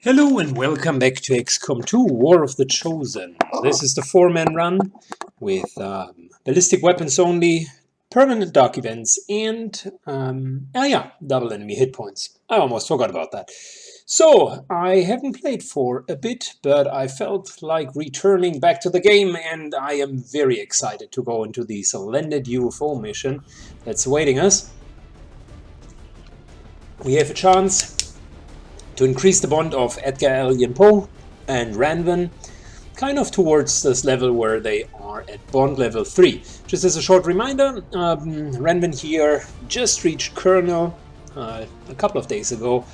Hello and welcome back to XCOM2 War of the Chosen. This is the 4-man run with ballistic weapons only, permanent dark events, and double enemy hit points. I almost forgot about that. So, I haven't played for a bit, but I felt like returning back to the game, and I am very excited to go into the landed UFO mission that's awaiting us. We have a chance to increase the bond of Edgar Allan Poe and Ranvin, kind of towards this level where they are at bond level 3. Just as a short reminder, Ranvin here just reached Colonel a couple of days ago,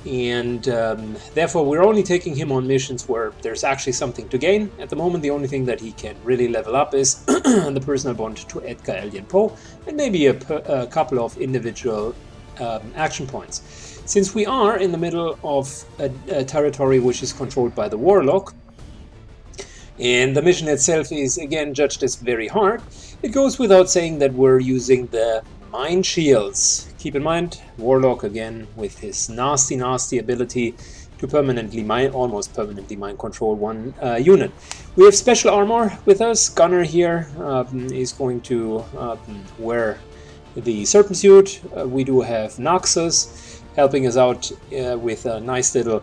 and therefore we're only taking him on missions where there's actually something to gain. At the moment, the only thing that he can really level up is the personal bond to Edgar Allan Poe, and maybe a couple of individual action points. Since we are in the middle of a territory which is controlled by the Warlock, and the mission itself is again judged as very hard, it goes without saying that we're using the mine shields. Keep in mind, Warlock again with his nasty ability to almost permanently mind control one unit. We have special armor with us. Gunner here is going to wear the Serpent suit. We do have Noxus helping us out with a nice little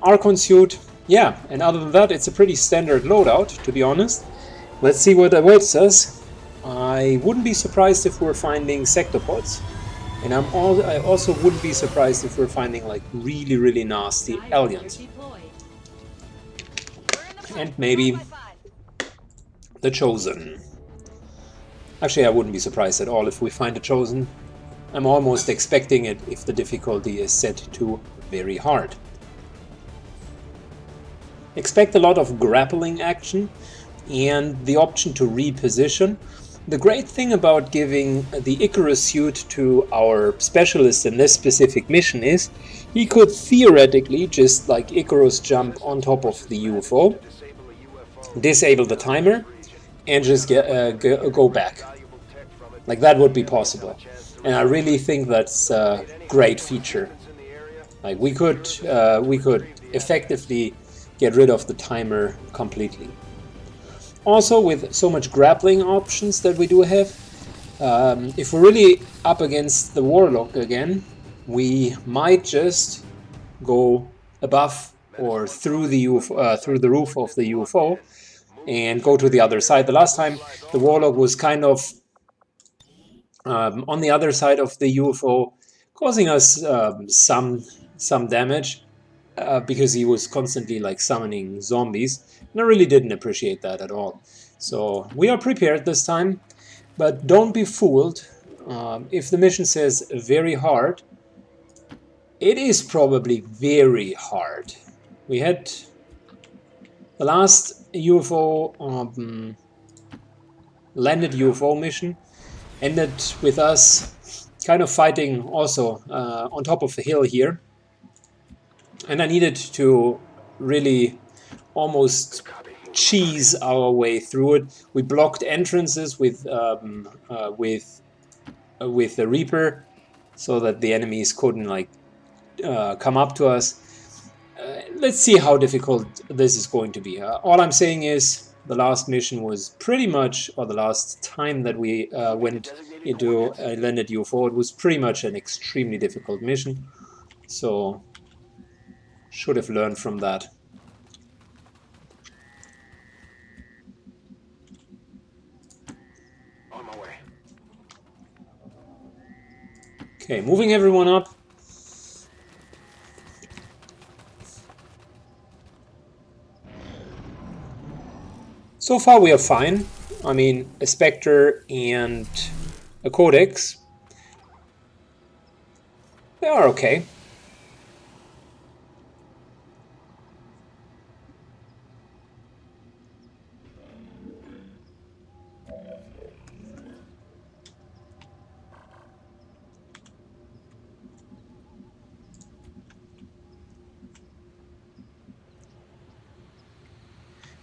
Archon suit. Yeah, and other than that, it's a pretty standard loadout, to be honest. Let's see what awaits us. I wouldn't be surprised if we're finding sectopods, and I also wouldn't be surprised if we're finding like really nasty aliens, and maybe the Chosen. Actually, I wouldn't be surprised at all if we find the Chosen. I'm almost expecting it if the difficulty is set to very hard. Expect a lot of grappling action and the option to reposition. The great thing about giving the Icarus suit to our specialist in this specific mission is he could theoretically just like Icarus jump on top of the UFO, disable the timer, and just go back. Like that would be possible. And I really think that's a great feature. Like we could effectively get rid of the timer completely. Also, with so much grappling options that we do have, if we're really up against the Warlock again, we might just go above or through the UFO, through the roof of the UFO, and go to the other side. The last time the Warlock was kind of on the other side of the UFO, causing us some damage because he was constantly like summoning zombies, and I really didn't appreciate that at all. So we are prepared this time, but don't be fooled. If the mission says very hard, it is probably very hard. We had the last UFO landed UFO mission ended with us kind of fighting also on top of the hill here, and I needed to really almost cheese our way through it. We blocked entrances with the Reaper so that the enemies couldn't like come up to us. Let's see how difficult this is going to be. All I'm saying is the last mission was pretty much, or the last time that we went into a landed UFO, it was pretty much an extremely difficult mission. So, should have learned from that. On my way. Okay, moving everyone up. So far we are fine. I mean, a Spectre and a Codex, they are okay.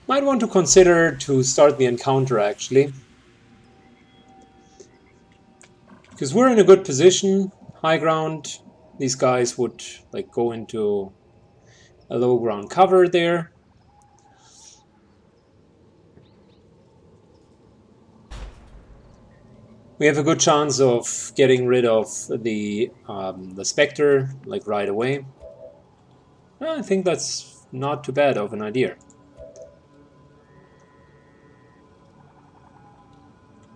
Might want to consider to start the encounter actually, because we're in a good position, high ground, These guys would like go into a low ground cover there. We have a good chance of getting rid of the Spectre like right away. I think that's not too bad of an idea.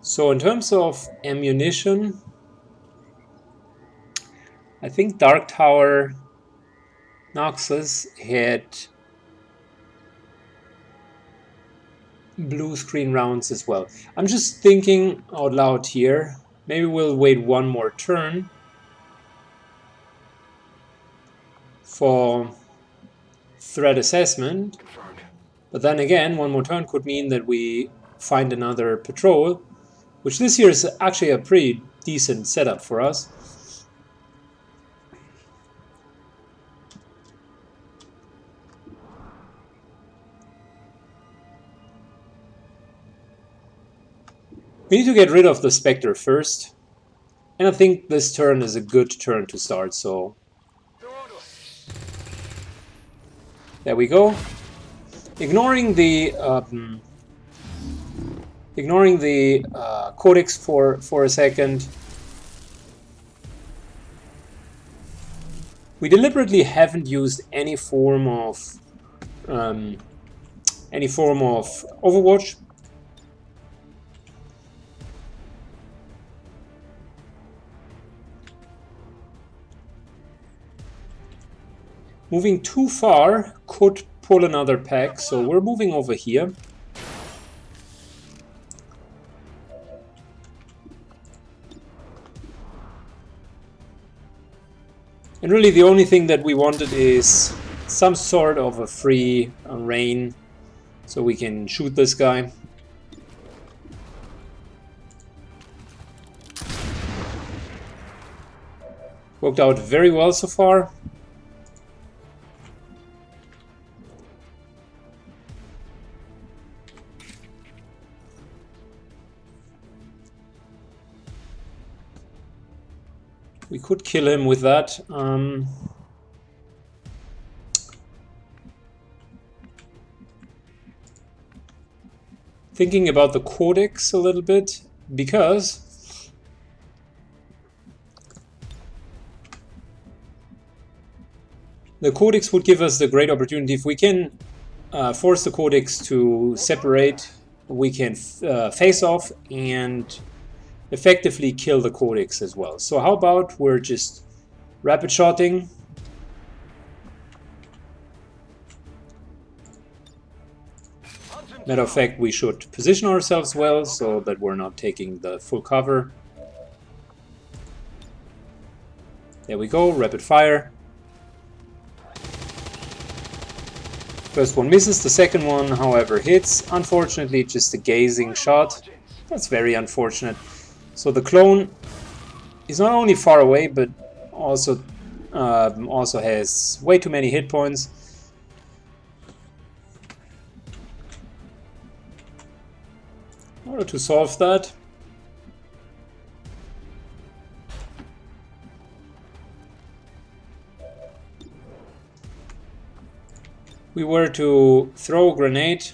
So in terms of ammunition, I think Dark Tower Noxus had blue screen rounds as well. I'm just thinking out loud here. Maybe we'll wait one more turn for threat assessment. But then again, one more turn could mean that we find another patrol, which this year is actually a pretty decent setup for us. We need to get rid of the Spectre first, and I think this turn is a good turn to start, so there we go. Ignoring the codex for a second. We deliberately haven't used any form of Overwatch. Moving too far could pull another pack, so we're moving over here. And really the only thing that we wanted is some sort of a free rain so we can shoot this guy. Worked out very well so far. We could kill him with that. Thinking about the codex a little bit, because the codex would give us the great opportunity. If we can force the codex to separate, we can face off and effectively kill the codex as well. So how about we're just rapid shotting. Matter of fact, we should position ourselves well so that we're not taking the full cover. There we go, rapid fire. First one misses, the second one, however, hits. Unfortunately, just a gazing shot. That's very unfortunate. So the clone is not only far away, but also has way too many hit points. In order to solve that, we were to throw a grenade.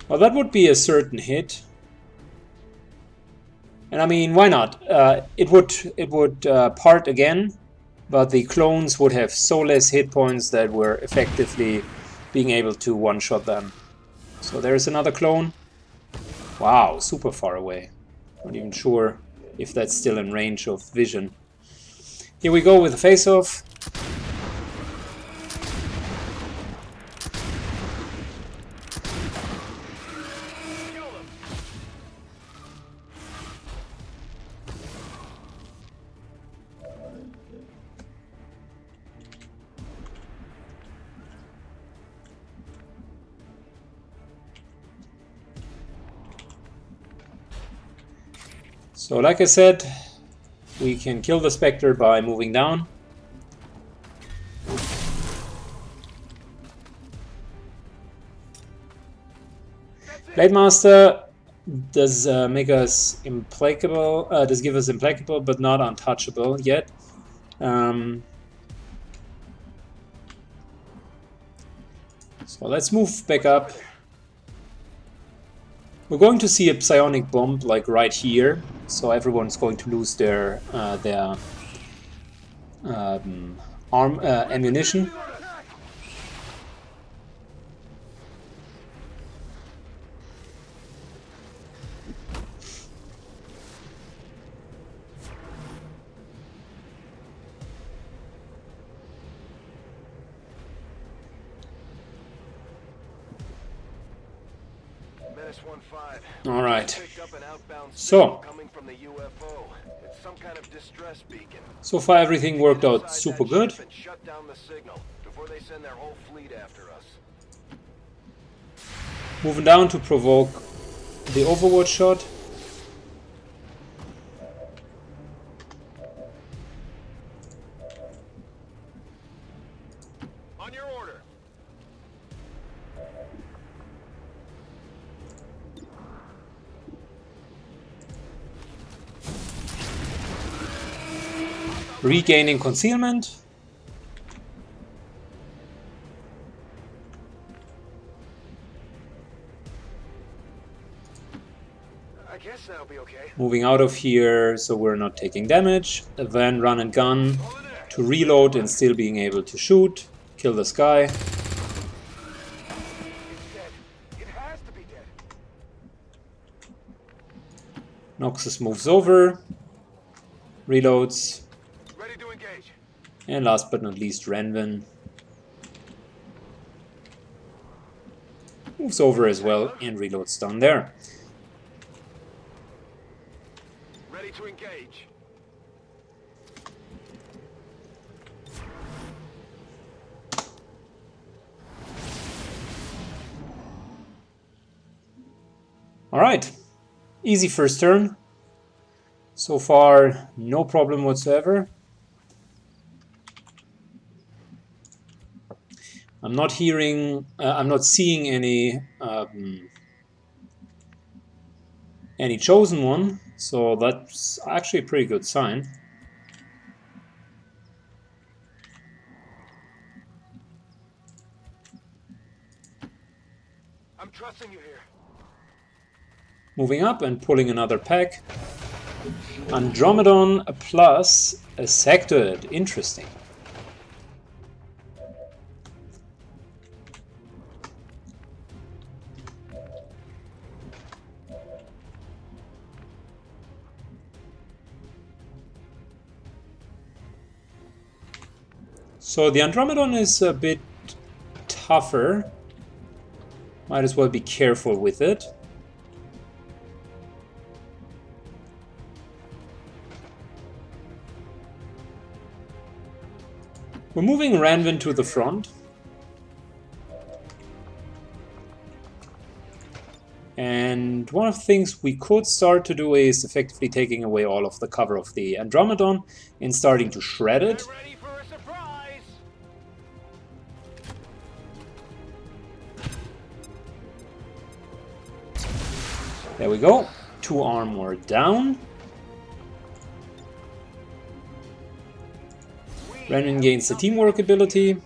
Well, that would be a certain hit. And I mean, why not? It would part again, but the clones would have so less hit points that we're effectively being able to one-shot them. So there's another clone. Wow, super far away. Not even sure if that's still in range of vision. Here we go with the face-off. So like I said, we can kill the Spectre by moving down. Blade Master does make us implacable, does give us implacable but not untouchable yet. So let's move back up. We're going to see a psionic bomb like right here, so everyone's going to lose their ammunition. All right. So far everything worked out super good. Moving down to provoke the Overwatch shot. On your order. Regaining concealment. I guess that'll be okay. Moving out of here so we're not taking damage. Then run and gun to reload and still being able to shoot. Kill this guy. It's dead. It has to be dead. Noxus moves over. Reloads. Ready to engage. And last but not least, Renvin moves over as well and reloads down there. Ready to engage. Alright, easy first turn. So far, no problem whatsoever. I'm not hearing, I'm not seeing any chosen one, so that's actually a pretty good sign. I'm trusting you here. Moving up and pulling another pack. Andromedon plus a Sectoid. Interesting. So the Andromedon is a bit tougher. Might as well be careful with it. We're moving Ranvin to the front. And one of the things we could start to do is effectively taking away all of the cover of the Andromedon and starting to shred it. Ready for a surprise. There we go. 2 armor down. Ranvin gains the teamwork ability,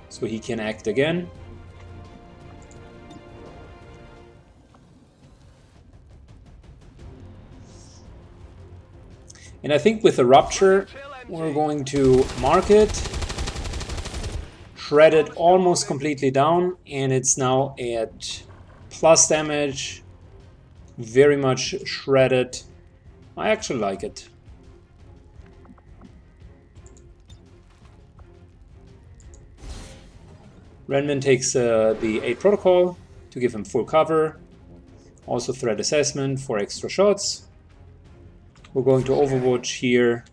so he can act again. And I think with the Rupture, we're going to mark it, shred it almost completely down, and it's now at plus damage, very much shredded. I actually like it. Renvin takes the 8 protocol to give him full cover. Also threat assessment for extra shots. We're going to Overwatch here.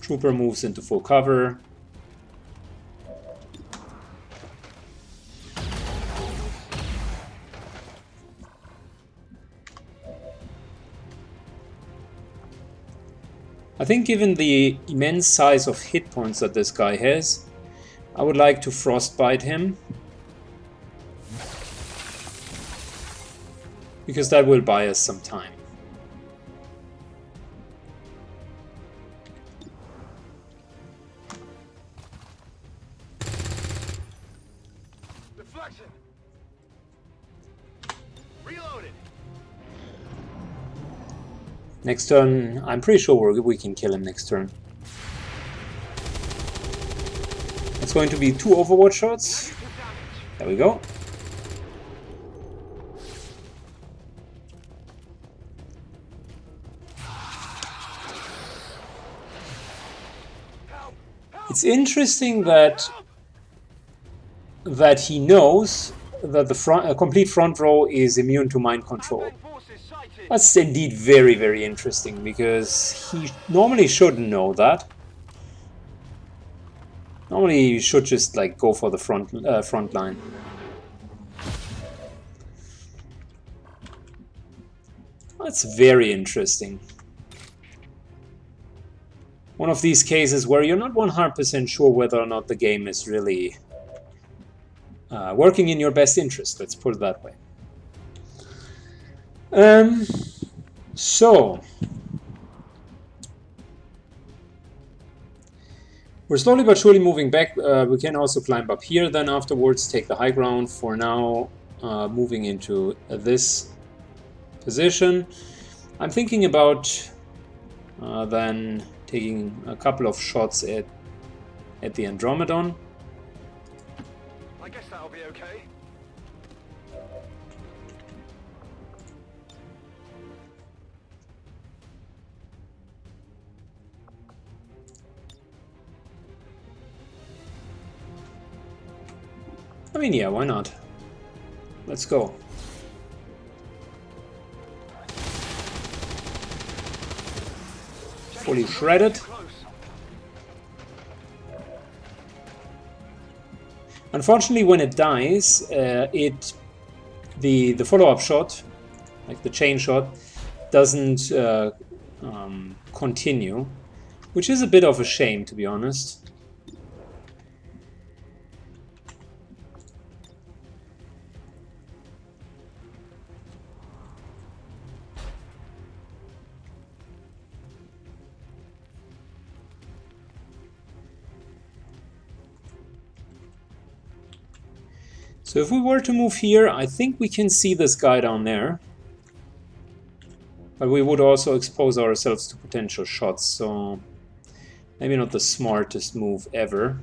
Trooper moves into full cover. I think given the immense size of hit points that this guy has, I would like to frostbite him. because that will buy us some time. Deflection. Reloaded. Next turn, I'm pretty sure we can kill him next turn. It's going to be 2 Overwatch shots. There we go. It's interesting that he knows that the complete front row is immune to mind control. That's indeed very, very interesting, because he normally shouldn't know that. Normally you should just like go for the front line. That's very interesting. One of these cases where you're not 100% sure whether or not the game is really working in your best interest, let's put it that way. So we're slowly but surely moving back. We can also climb up here, then afterwards take the high ground. For now, moving into this position. I'm thinking about then taking a couple of shots at the Andromedon. I guess that'll be okay. I mean, yeah, why not? Let's go. Fully shredded. Unfortunately, when it dies, the follow-up shot, like the chain shot, doesn't continue, which is a bit of a shame, to be honest. So if we were to move here, I think we can see this guy down there. But we would also expose ourselves to potential shots, so maybe not the smartest move ever.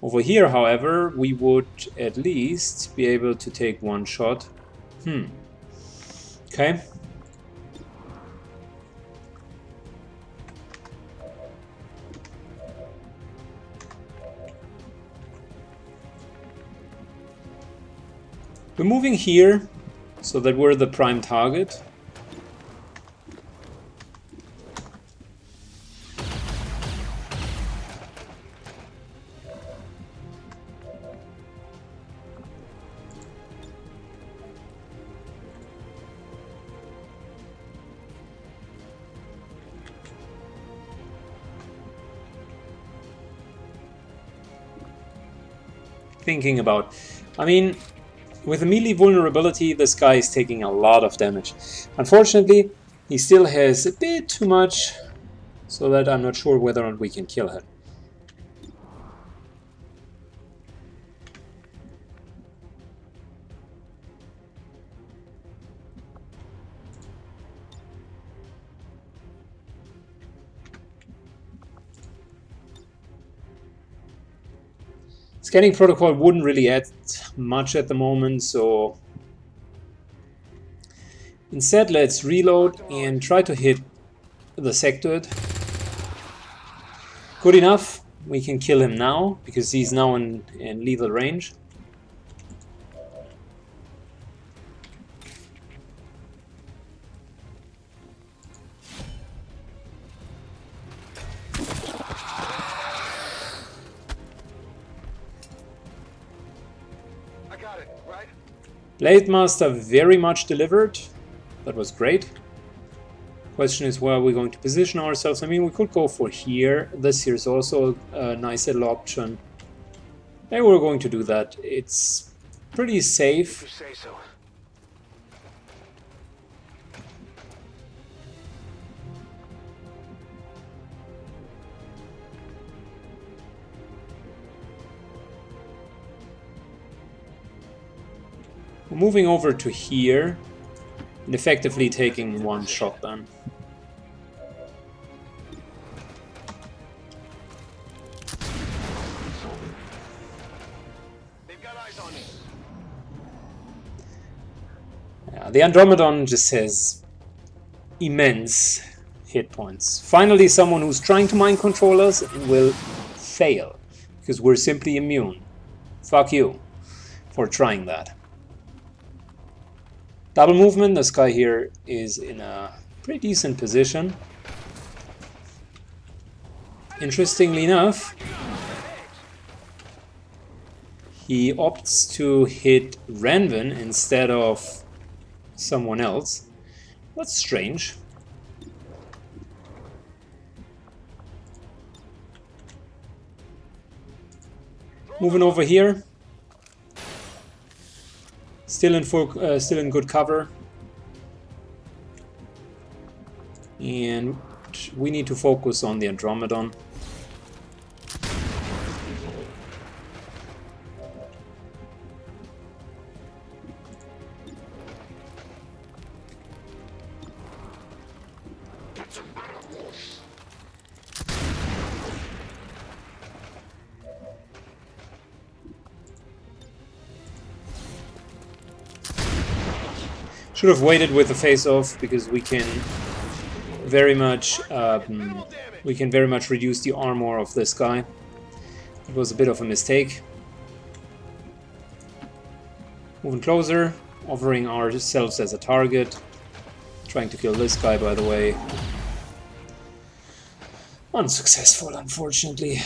Over here, however, we would at least be able to take one shot. Okay. We're moving here so that we're the prime target. Thinking about, I mean, with a melee vulnerability, this guy is taking a lot of damage. Unfortunately, he still has a bit too much, so that I'm not sure whether or not we can kill him. Scanning protocol wouldn't really add much at the moment, so instead let's reload and try to hit the sectoid. Good enough, we can kill him now, because he's now in lethal range. Blade Master very much delivered. That was great. Question is where we're going to position ourselves. I mean, we could go for here. This here is also a nice little option. Maybe we're going to do that. It's pretty safe. You say so. We're moving over to here and effectively taking one shot then. They've got eyes on me. Yeah, the Andromedon just has immense hit points. Finally, someone who's trying to mind control us and will fail because we're simply immune. Fuck you for trying that. Double movement, this guy here is in a pretty decent position. Interestingly enough, he opts to hit Ranvin instead of someone else. That's strange. Moving over here. Still in good cover, and we need to focus on the Andromedon. Should have waited with the face-off because we can very much reduce the armor of this guy. It was a bit of a mistake. Moving closer, offering ourselves as a target. Trying to kill this guy, by the way. Unsuccessful, unfortunately.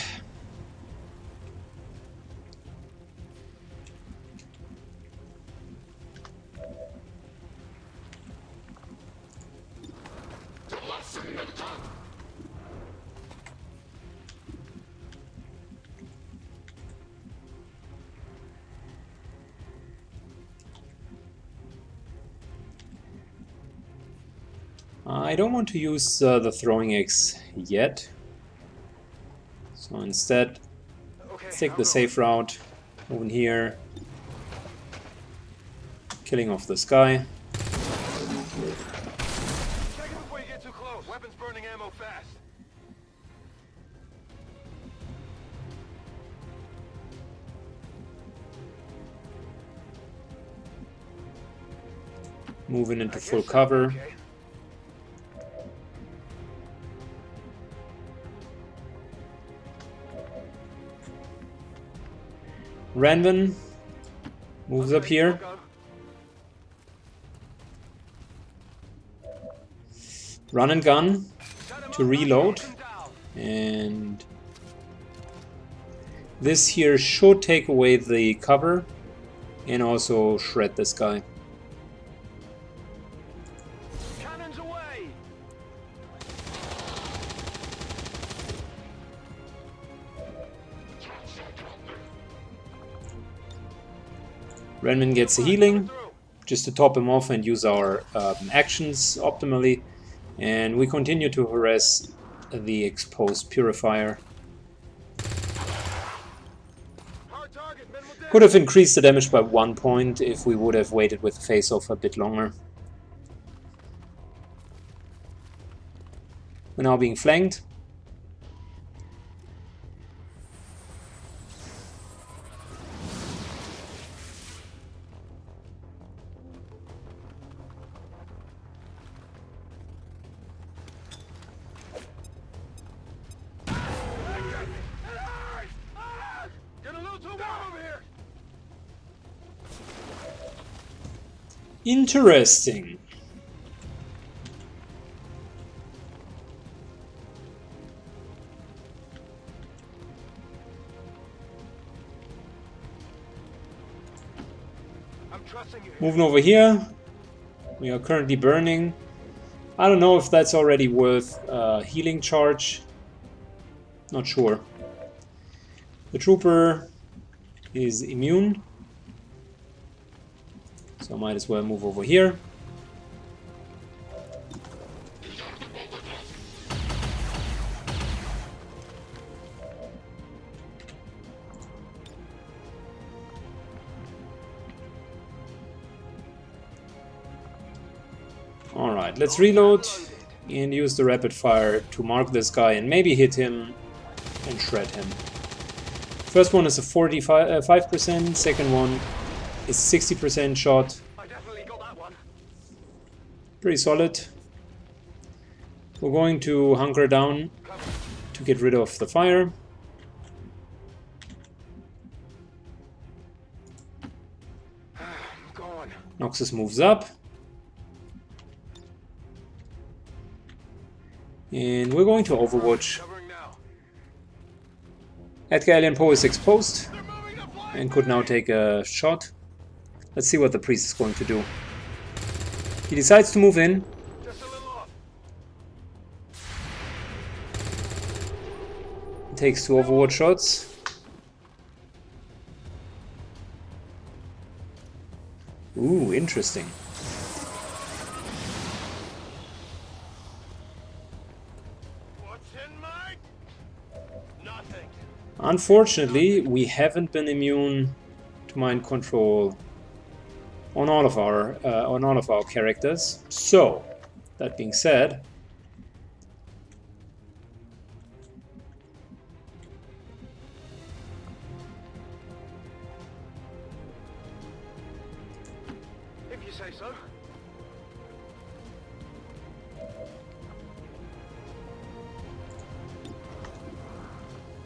I don't want to use the throwing axe yet, so instead let's take the safe route, moving here, killing off this guy. Check it before you get too close. Weapons burning ammo fast. Moving into full cover. Okay. Ranvin moves up here. Run and gun to reload. And this here should take away the cover and also shred this guy. Cannons away. Renman gets a healing, just to top him off and use our actions optimally. And we continue to harass the exposed purifier. Could have increased the damage by 1 point if we would have waited with the face-off a bit longer. We're now being flanked. Interesting. Moving over here, we are currently burning. I don't know if that's already worth healing charge. Not sure. The trooper is immune, so I might as well move over here. Alright, let's reload and use the rapid fire to mark this guy and maybe hit him and shred him. First one is a 45%, second one is 60% shot. I definitely got that one. Pretty solid. We're going to hunker down to get rid of the fire. I'm gone. Noxus moves up. And we're going to Overwatch. Covering now. Edgar Allan Poe is exposed They're moving the flank. and could now take a shot. Let's see what the priest is going to do. He decides to move in. Just a little off. Takes 2 Overwatch shots. Ooh, interesting. What's in my... Nothing. Unfortunately, we haven't been immune to mind control on all of our characters. So, that being said, If you say so.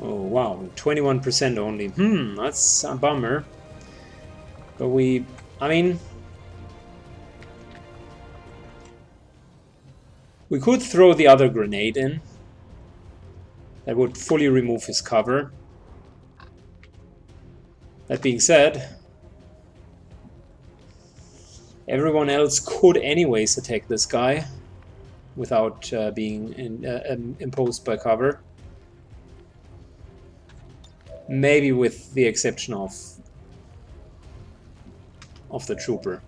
oh wow, 21% only. That's a bummer. But I mean, we could throw the other grenade in. That would fully remove his cover. That being said, everyone else could anyways attack this guy without being imposed by cover. Maybe with the exception of the trooper.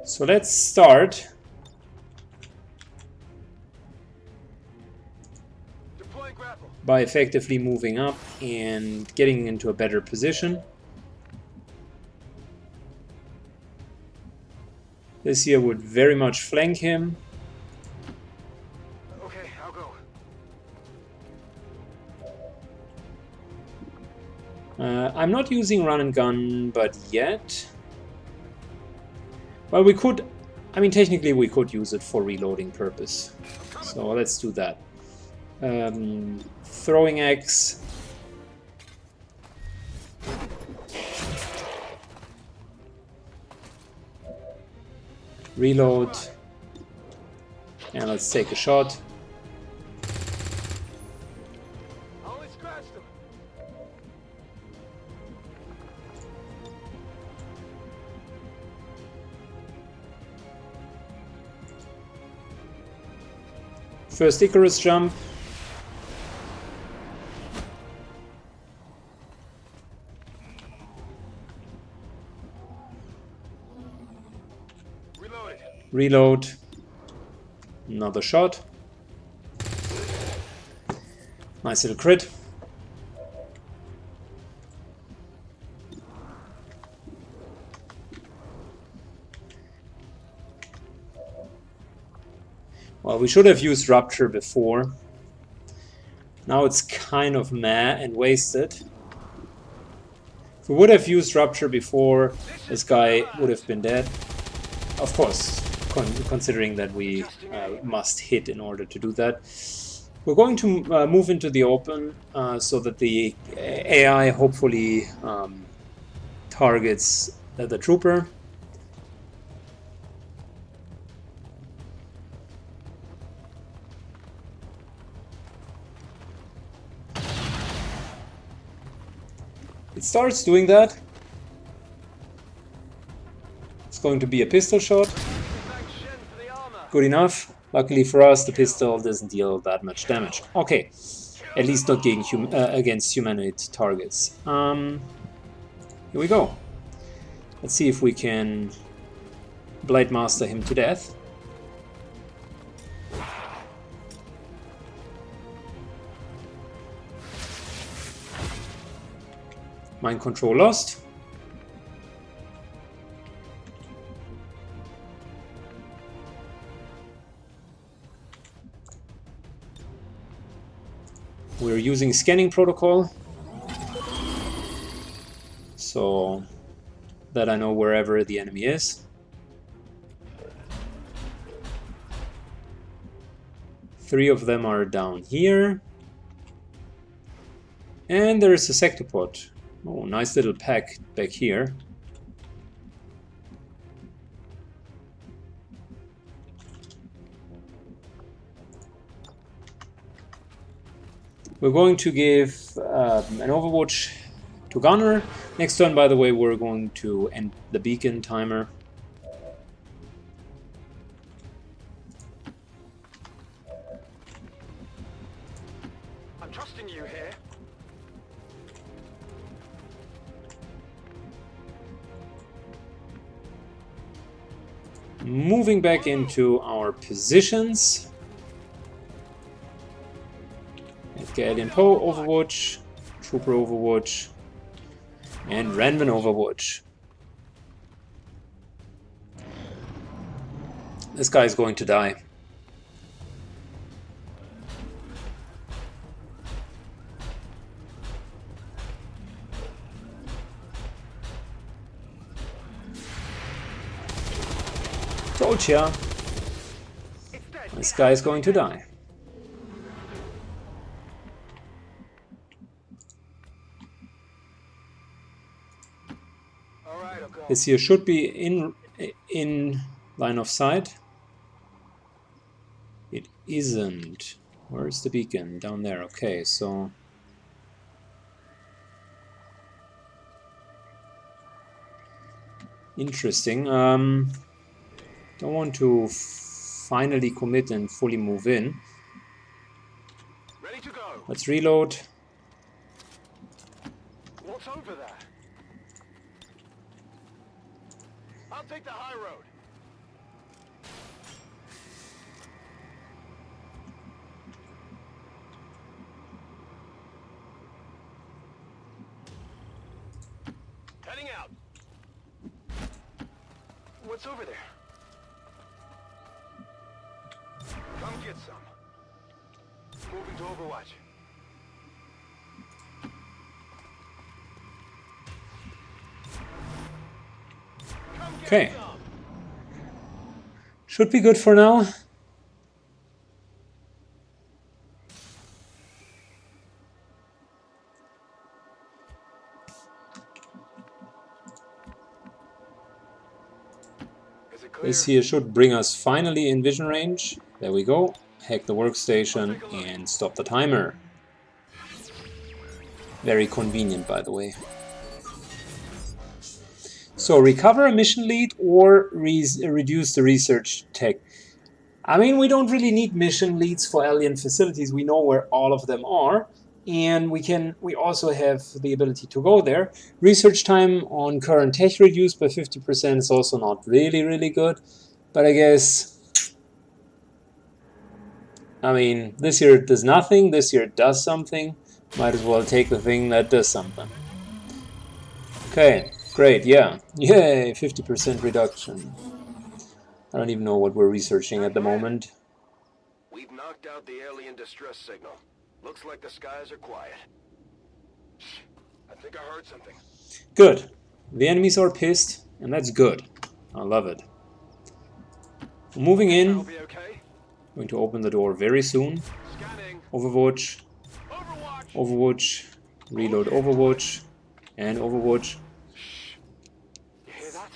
So let's start Deploying grapple. by effectively moving up and getting into a better position. This here would very much flank him. Okay, I'll go. I'm not using run and gun, but yet. Well, we could. I mean, technically, we could use it for reloading purpose. So let's do that. Throwing axe. Reload. And let's take a shot. I only scratched him. First Icarus jump. Reloaded. Reload. Another shot. Nice little crit. Well, we should have used Rupture before. Now it's kind of meh and wasted. If we would have used Rupture before, this guy would have been dead. Of course, considering that we must hit in order to do that. We're going to move into the open so that the AI hopefully targets the trooper. It starts doing that. It's going to be a pistol shot. Good enough. Luckily for us, the pistol doesn't deal that much damage. Okay, at least not against humanoid targets. Here we go. Let's see if we can Blade Master him to death. Mind control lost. We're using scanning protocol, so that I know wherever the enemy is. Three of them are down here. And there is a sectopod. Oh, nice little pack back here. We're going to give an Overwatch to Gunner. Next turn, by the way, we're going to end the beacon timer. I'm trusting you here. Moving back into our positions. Alien Poe Overwatch, Trooper Overwatch, and Ranvan Overwatch. This guy is going to die. Told ya. This guy is going to die. This here should be in line of sight. It isn't. Where's the beacon? Down there. Okay, so interesting. Don't want to finally commit and fully move in. Ready to go. Let's reload. What's over there? I'll take the high road. Heading out. What's over there? Come get some. Moving to Overwatch. Okay. Should be good for now. This here should bring us finally in vision range. There we go. Hack the workstation and stop the timer. Very convenient, by the way. So recover a mission lead or reduce the research tech. I mean, we don't really need mission leads for alien facilities. We know where all of them are, and we also have the ability to go there. Research time on current tech reduced by 50% is also not really good, but I guess, I mean, this year it does nothing, this year it does something. Might as well take the thing that does something. Okay. Great, yeah. Yay, 50% reduction. I don't even know what we're researching at the moment. We've knocked out the alien distress signal. Looks like the skies are quiet. Shh, I think I heard something. Good. The enemies are pissed, and that's good. I love it. Moving in. Be okay? Going to open the door very soon. Scanning. Overwatch. Overwatch. Reload Overwatch. And Overwatch. You hear that?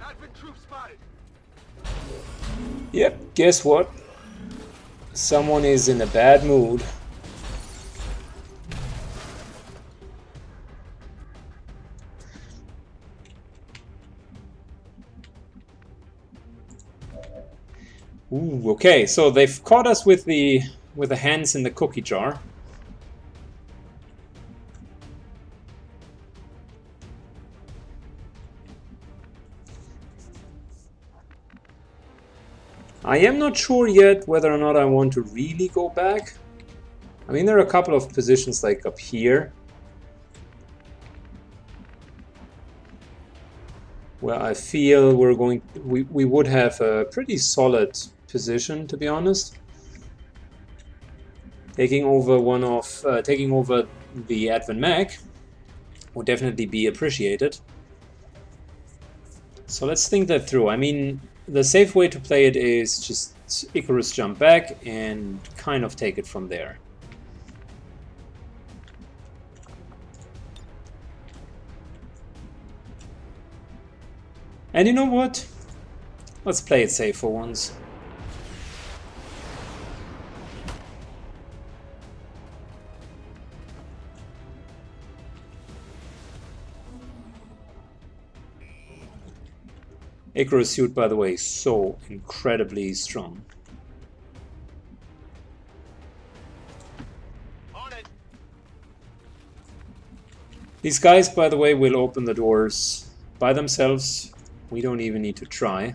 Advent troop spotted. Yep, guess what? Someone is in a bad mood. Ooh, okay, so they've caught us with the hands in the cookie jar. I am not sure yet whether or not I want to really go back. I mean, there are a couple of positions like up here where I feel we would have a pretty solid position, to be honest. Taking over the Advent Mag would definitely be appreciated. So let's think that through. I mean, the safe way to play it is just Icarus jump back and kind of take it from there. And you know what? Let's play it safe for once. Icarus suit, by the way, is so incredibly strong. On it. These guys, by the way, will open the doors by themselves. We don't even need to try.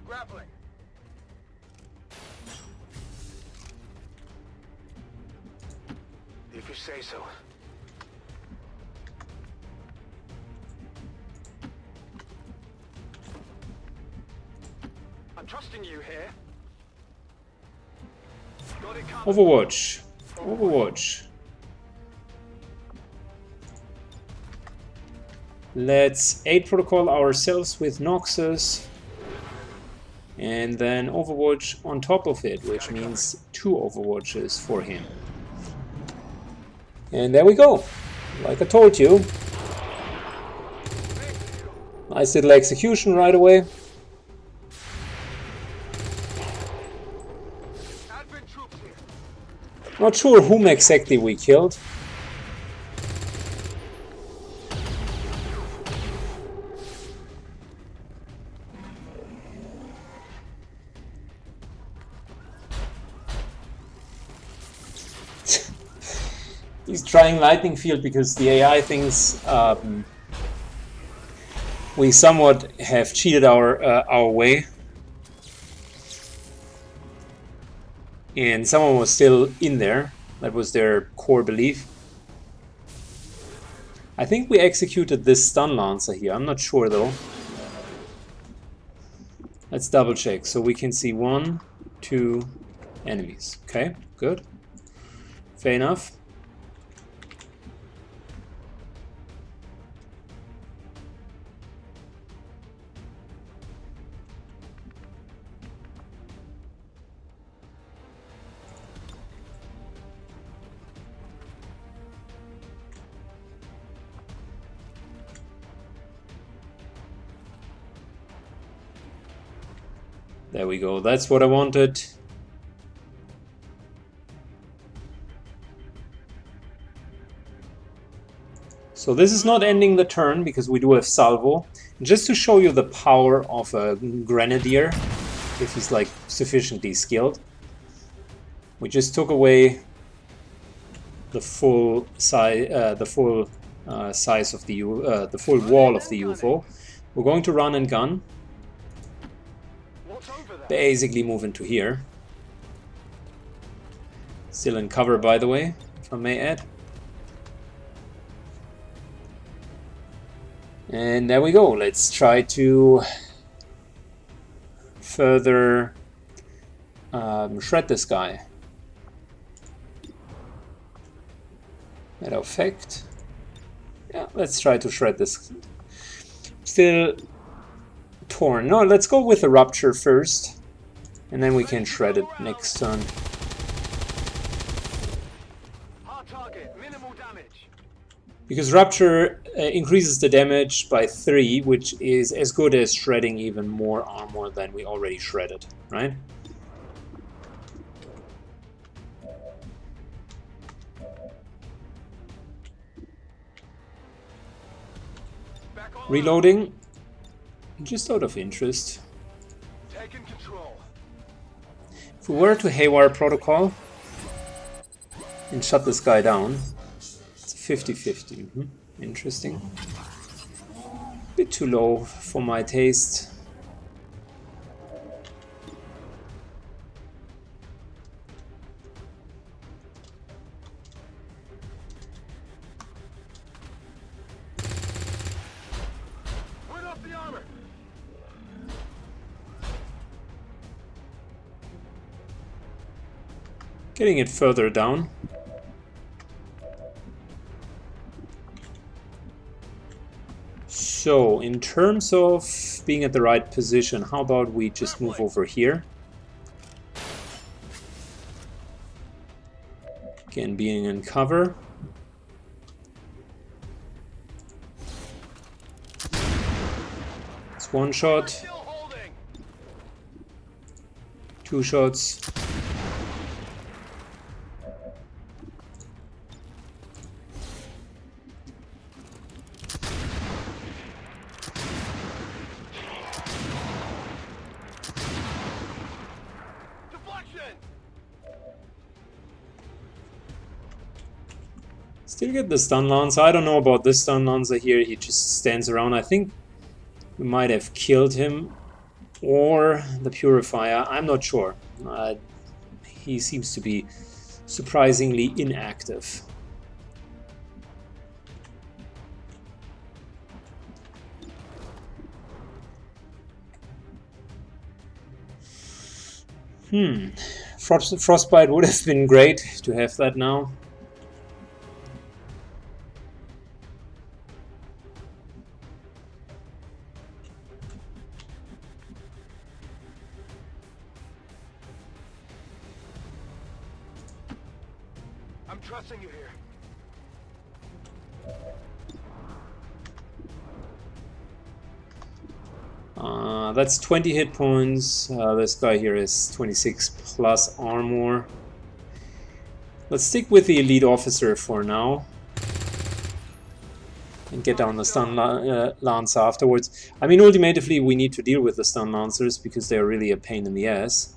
Grappling. If you say so. I'm trusting you here. Got it covered. Overwatch. Overwatch. Let's 8 protocol ourselves with Noxus. And then Overwatch on top of it, which means 2 Overwatches for him. And there we go. Like I told you. Nice little execution right away. Advent troops here. Not sure whom exactly we killed. He's trying Lightning Field because the AI thinks we somewhat have cheated our way. And someone was still in there. That was their core belief. I think we executed this stun lancer here. I'm not sure though. Let's double check. So we can see 1, 2 enemies. Okay, good. Fair enough. There we go, that's what I wanted. So this is not ending the turn because we do have salvo. Just to show you the power of a grenadier, if he's like sufficiently skilled. We just took away the full size, size of the full wall of the UFO. We're going to run and gun. Basically move into here. Still in cover, by the way, if I may add. And there we go. Let's try to further shred this guy. Matter of fact. Yeah, let's try to shred this. Still torn. No, let's go with the rupture first. And then we can shred it next turn. Hard target, minimal damage. Because rupture increases the damage by 3, which is as good as shredding even more armor than we already shredded, right? Reloading. Just out of interest, Taking control. if we were to haywire protocol and shut this guy down, it's a 50-50. Interesting. Bit too low for my taste. Went off the armor. Getting it further down. So, in terms of being at the right position, how about we just move over here? Again, being in cover. It's one shot. Still holding. Two shots. Deflection. Still get the stun lancer. I don't know about this stun lancer here. He just stands around. I think we might have killed him. Or the purifier. I'm not sure. He seems to be surprisingly inactive. Frostbite would have been great to have that now. I'm trusting you here. That's 20 hit points. This guy here is 26 plus armor. Let's stick with the elite officer for now. And get down the stun lance afterwards. I mean, ultimately we need to deal with the stun lancers because they're really a pain in the ass.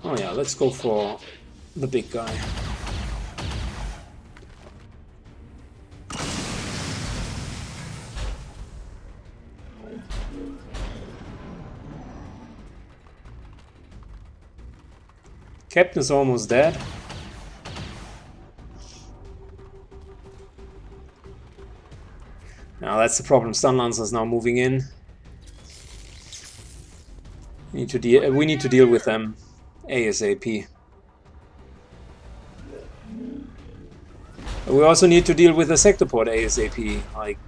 Oh yeah, let's go for the big guy. Captain's almost dead. Now that's the problem. Stun Lancer's now moving in. We need to deal with them ASAP. We also need to deal with the sector port ASAP. Like,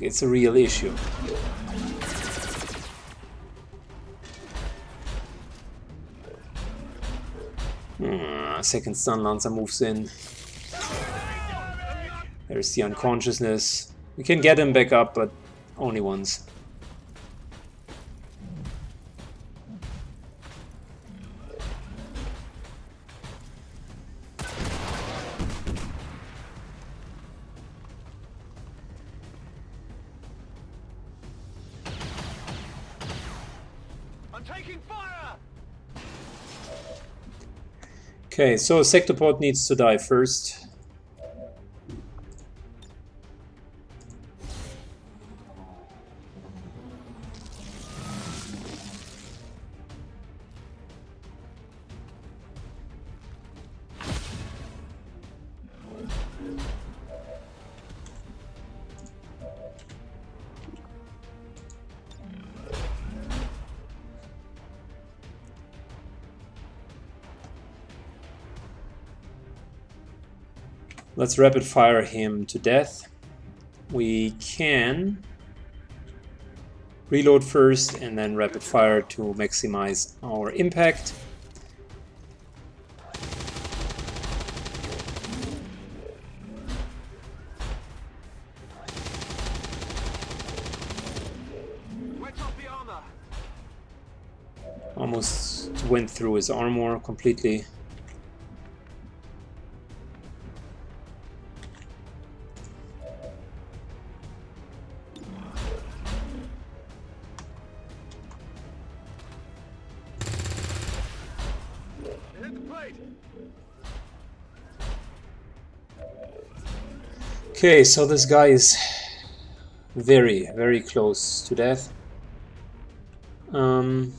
it's a real issue. Second Stun Lancer moves in. There's the unconsciousness. We can get him back up, but only once. I'm taking fire. Okay, so sector port needs to die first. Let's rapid fire him to death. We can reload first and then rapid fire to maximize our impact. Went off the armor. Almost went through his armor completely. Okay, so this guy is very, very close to death. Problem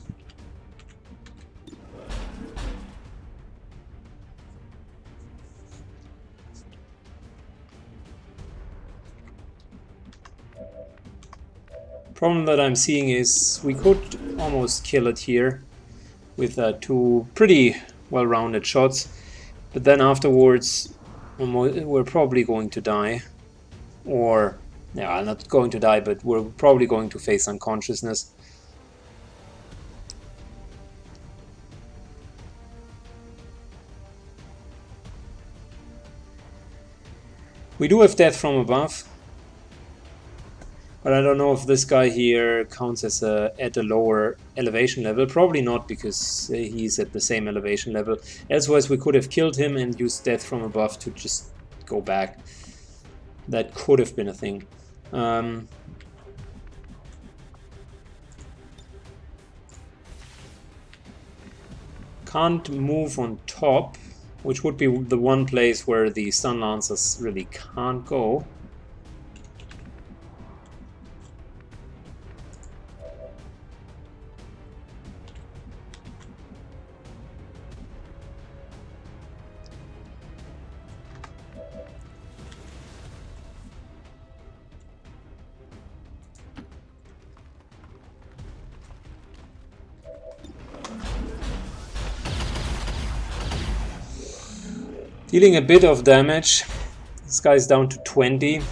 that I'm seeing is we could almost kill it here with two pretty well-rounded shots, but then afterwards we're probably going to die, or yeah, not going to die, but we're probably going to face unconsciousness. We do have death from above, but I don't know if this guy here counts as at a lower elevation level. Probably not, because he's at the same elevation level. Elsewise, we could have killed him and used death from above to just go back. That could have been a thing. Can't move on top, which would be the one place where the stun lancers really can't go. Dealing a bit of damage. This guy's down to 20. If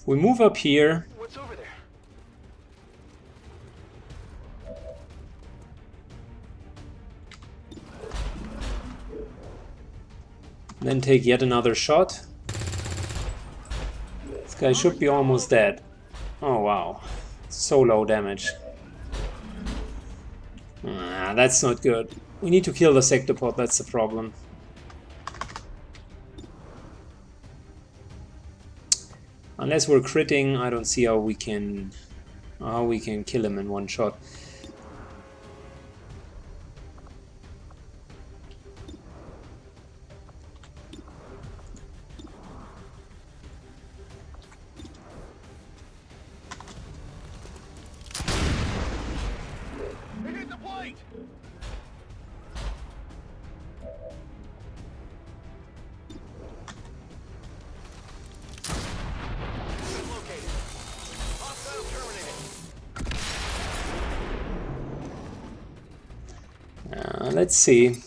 we move up here. What's over there? Then take yet another shot. This guy should be almost dead. Oh wow, so low damage. That's not good. We need to kill the sectopod, that's the problem. Unless we're critting, I don't see how we can kill him in one shot. Let's see.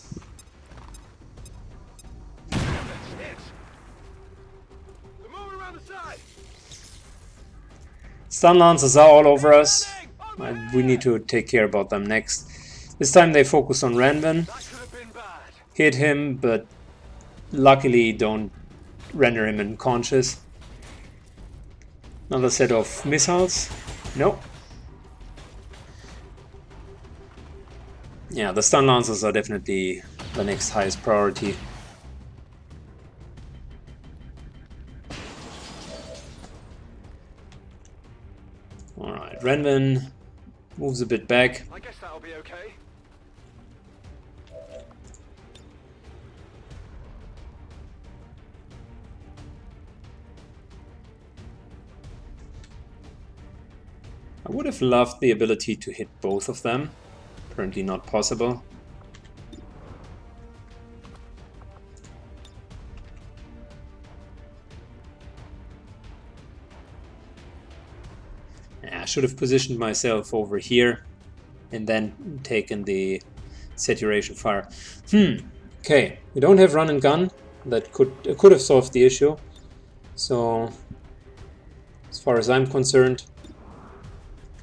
Stun lancers are all over us. We need to take care about them next. This time they focus on Ranvin. Hit him, but luckily don't render him unconscious. Another set of missiles. Nope. Yeah, the stun lancers are definitely the next highest priority. Alright, Ranvin moves a bit back. I guess that'll be okay. I would have loved the ability to hit both of them. Currently not possible. I should have positioned myself over here and then taken the saturation fire. Okay, we don't have run and gun. That could have solved the issue. So, as far as I'm concerned,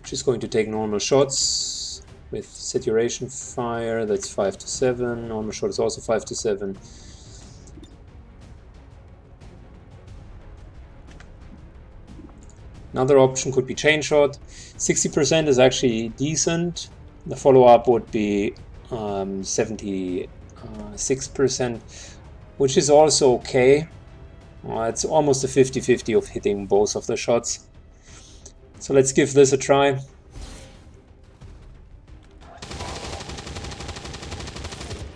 just going to take normal shots. With saturation fire, that's 5 to 7. Normal shot is also 5 to 7. Another option could be chain shot. 60% is actually decent. The follow-up would be 76%, which is also okay. It's almost a 50-50 of hitting both of the shots. So let's give this a try.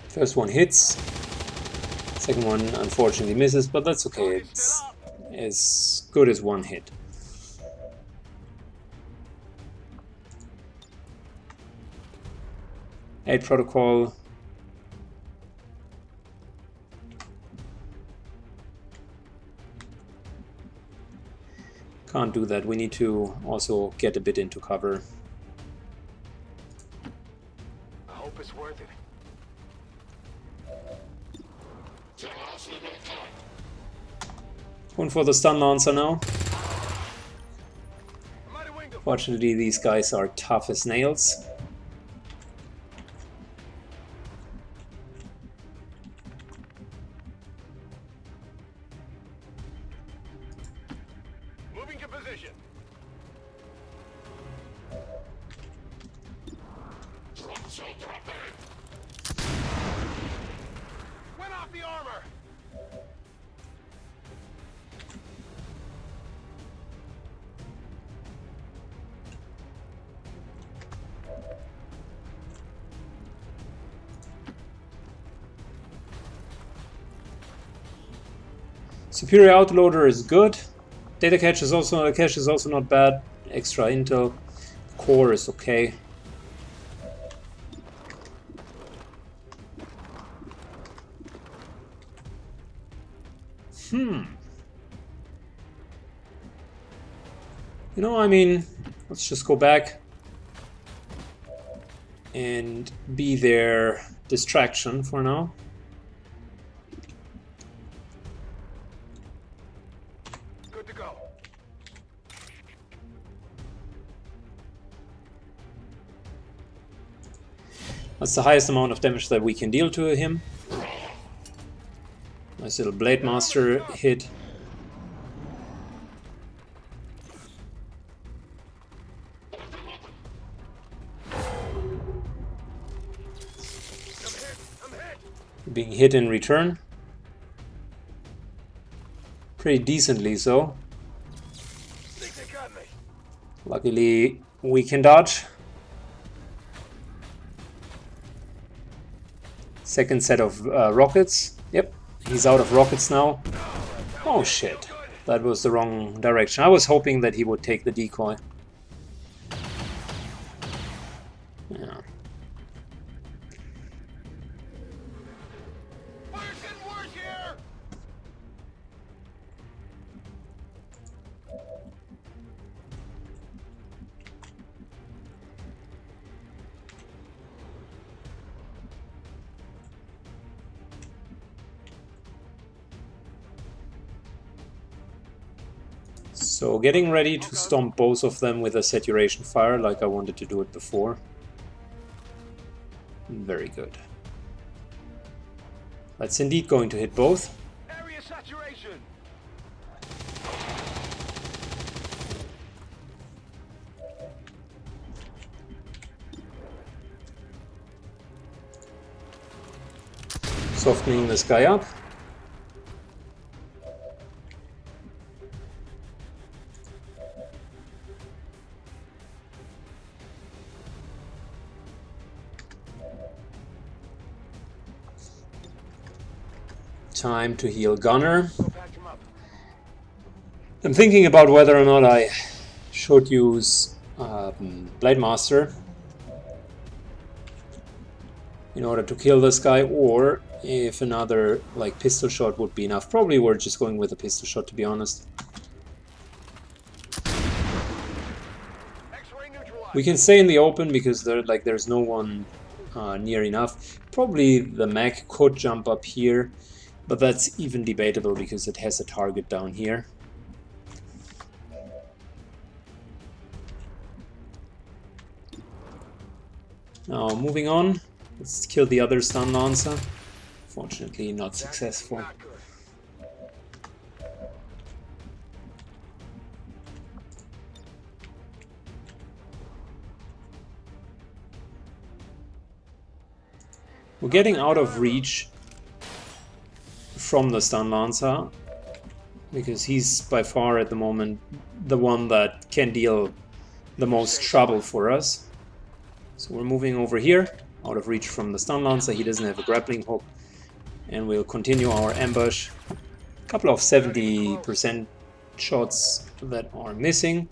First one hits. Second one unfortunately misses, but that's okay. It's as good as one hit. Aid protocol. Can't do that. We need to also get a bit into cover. I hope it's worth it. Going for the stun lancer now. Mighty winged him. Fortunately, these guys are tough as nails. Moving to position. Went off the armor. Superior autoloader is good. Data cache is also not bad. Extra intel. Core is okay. You know, I mean, let's just go back and be their distraction for now. Good to go. That's the highest amount of damage that we can deal to him. Nice little Blade Master hit. I'm hit. Being hit in return. Pretty decently so. Think they got me. Luckily, we can dodge. Second set of rockets. Yep, he's out of rockets now. Oh shit, that was the wrong direction. I was hoping that he would take the decoy. Yeah. Fire's getting worse here. So getting ready to stomp both of them with a saturation fire like I wanted to do it before. Very good. That's indeed going to hit both. Area saturation. Softening this guy up. Time to heal Gunner. Go patch him up. I'm thinking about whether or not I should use Blade Master in order to kill this guy, or if another like pistol shot would be enough. Probably we're just going with a pistol shot, to be honest. X-ray neutralized. We can stay in the open because there's no one near enough. Probably the mech could jump up here, but that's even debatable because it has a target down here. Now moving on, let's kill the other stun lancer. Fortunately not successful. Not good. We're getting out of reach from the stun lancer because he's by far at the moment the one that can deal the most trouble for us. So we're moving over here, out of reach from the stun lancer. He doesn't have a grappling hook. And we'll continue our ambush. A couple of 70% shots that are missing.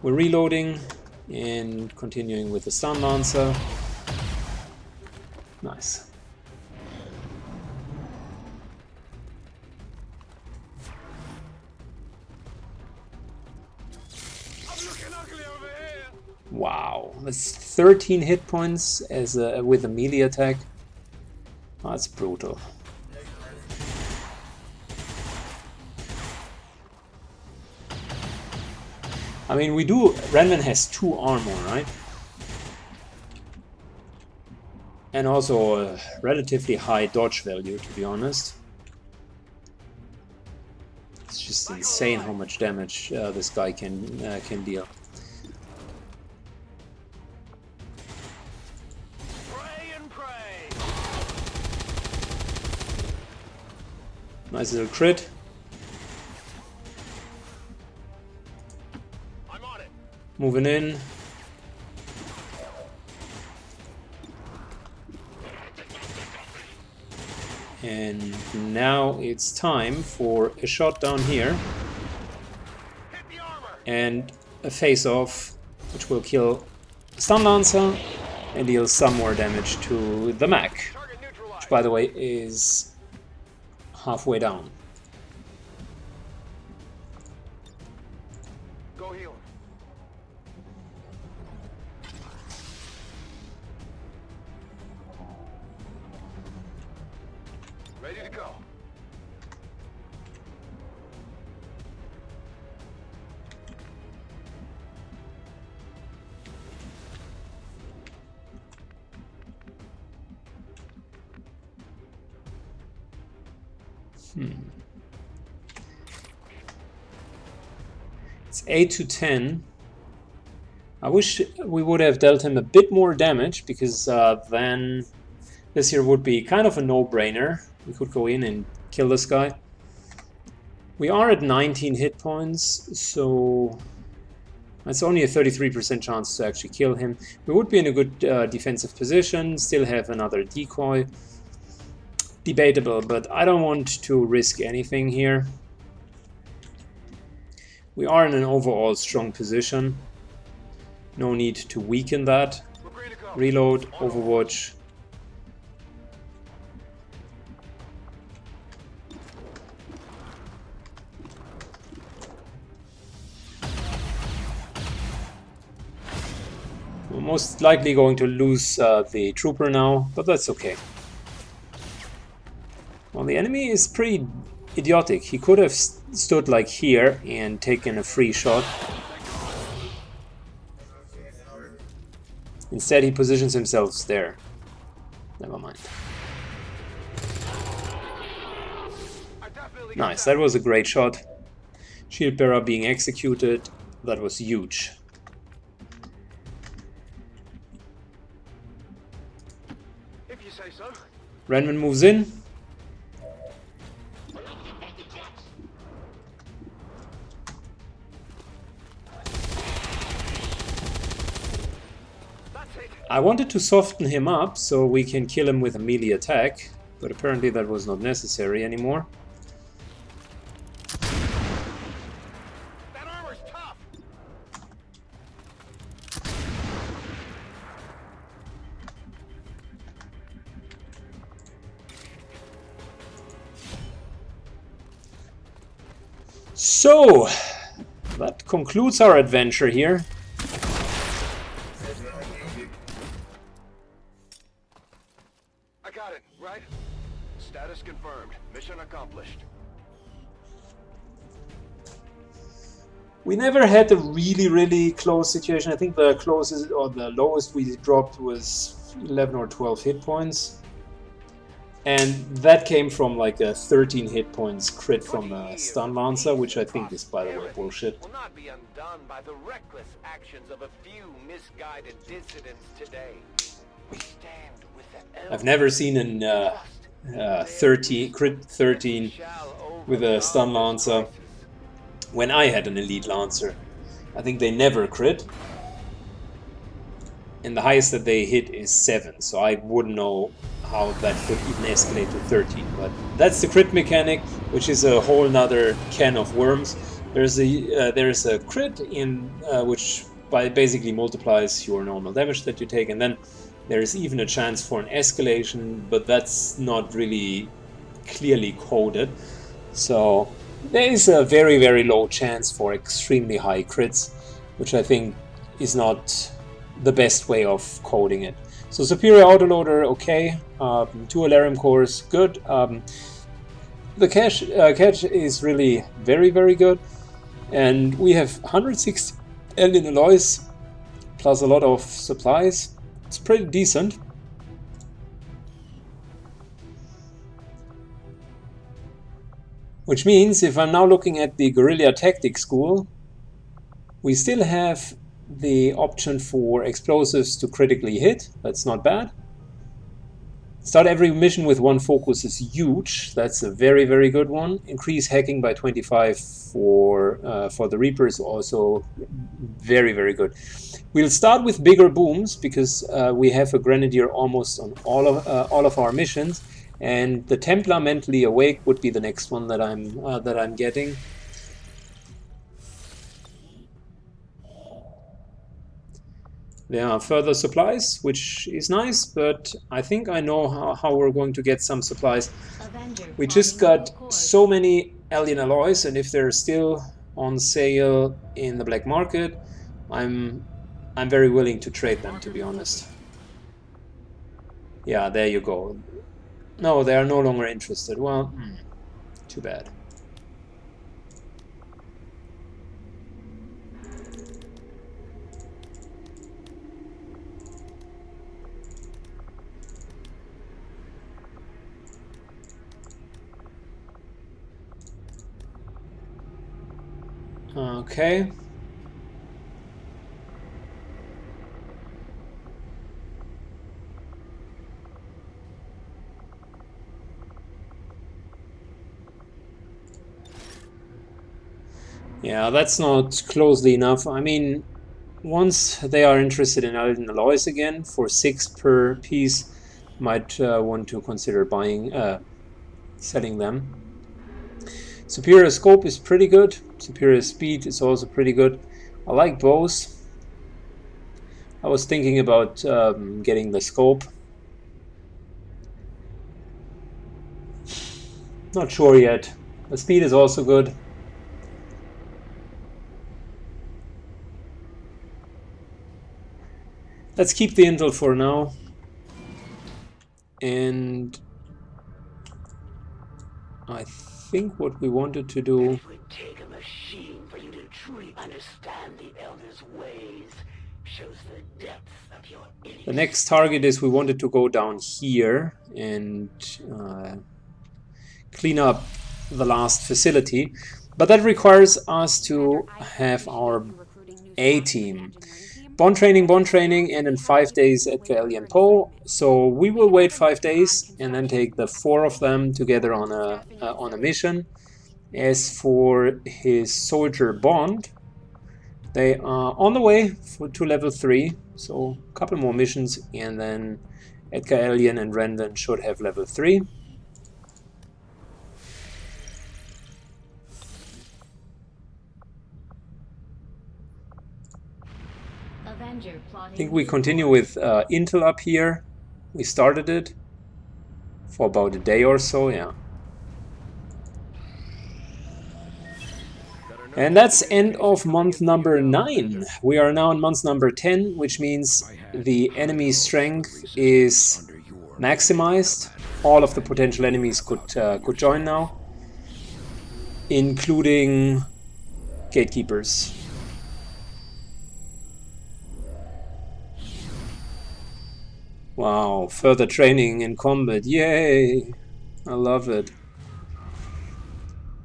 We're reloading and continuing with the stun lancer. Nice. Wow, that's 13 hit points as with a melee attack. That's brutal. I mean, Ranman has 2 armor, right? And also a relatively high dodge value, to be honest. It's just insane how much damage this guy can deal. Nice little crit. I'm on it. Moving in. And now it's time for a shot down here. Hit the armor. And a face-off, which will kill Stun Lancer and deal some more damage to the mech, Target neutralized. which by the way is halfway down. Go heal him. Ready to go. It's 8 to 10. I wish we would have dealt him a bit more damage, because then this here would be kind of a no-brainer. We could go in and kill this guy. We are at 19 hit points, so that's only a 33% chance to actually kill him. We would be in a good defensive position, still have another decoy. Debatable, but I don't want to risk anything here. We are in an overall strong position. No need to weaken that. Reload, Overwatch. We're most likely going to lose the trooper now, but that's okay. Well, the enemy is pretty idiotic. He could have stood like here and taken a free shot. Instead, he positions himself there. Never mind. Nice, that was a great shot. Shield bearer being executed. That was huge. If you say so. Ranman moves in. I wanted to soften him up so we can kill him with a melee attack, but apparently that was not necessary anymore. That armor's tough. So, that concludes our adventure here. I got it, right? Status confirmed. Mission accomplished. We never had a really close situation. I think the closest or the lowest we dropped was 11 or 12 hit points. And that came from like a 13 hit points crit from a stun lancer, which I think is, by the way, bullshit. Will not be undone by the reckless actions of a few misguided dissidents today. We stand with the I've never seen an 13 with a stun lancer when I had an elite lancer. I think they never crit. And the highest that they hit is 7, so I wouldn't know how that could even escalate to 13. But that's the crit mechanic, which is a whole nother can of worms. There's a crit in which basically multiplies your normal damage that you take, and then there's even a chance for an escalation, but that's not really clearly coded. So there is a very, very low chance for extremely high crits, which I think is not the best way of coding it. So superior autoloader, okay. 2 Alarium cores, good. The cache is really very, very good. And we have 160 alien alloys, plus a lot of supplies. It's pretty decent. Which means, if I'm now looking at the Guerrilla Tactics School, we still have the option for explosives to critically hit. That's not bad. Start every mission with 1 focus is huge. That's a very, very good one. Increase hacking by 25 for the Reapers, also very, very good. We'll start with bigger booms because we have a Grenadier almost on all of our missions, and the Templar Mentally Awake would be the next one that I'm getting. There are further supplies, which is nice, but I think I know how we're going to get some supplies. We just got so many alien alloys, and if they're still on sale in the black market, I'm very willing to trade them, to be honest. Yeah, there you go. No, they are no longer interested. Well, too bad. Okay. Yeah, that's not closely enough. I mean, once they are interested in alien alloys again, for 6 per piece, might want to consider selling them. Superior scope is pretty good. Superior speed is also pretty good. I like bows. I was thinking about getting the scope. Not sure yet. The speed is also good. Let's keep the intel for now. And I think what we wanted to do... It would take a machine for you to truly understand the Elder's ways. Shows the depth of your idiocy. The next target is we wanted to go down here and clean up the last facility. But that requires us to have our A-team. Bond training, and in 5 days at Alien Poe. So we will wait 5 days and then take the 4 of them together on a mission. As for his soldier Bond, they are on the way to level 3. So a couple more missions, and then Edgar Alien and Rendon should have level 3. I think we continue with Intel up here. We started it for about a day or so, yeah. And that's end of month number 9. We are now in month number 10, which means the enemy strength is maximized. All of the potential enemies could join now, including gatekeepers. Wow, further training in combat, yay! I love it.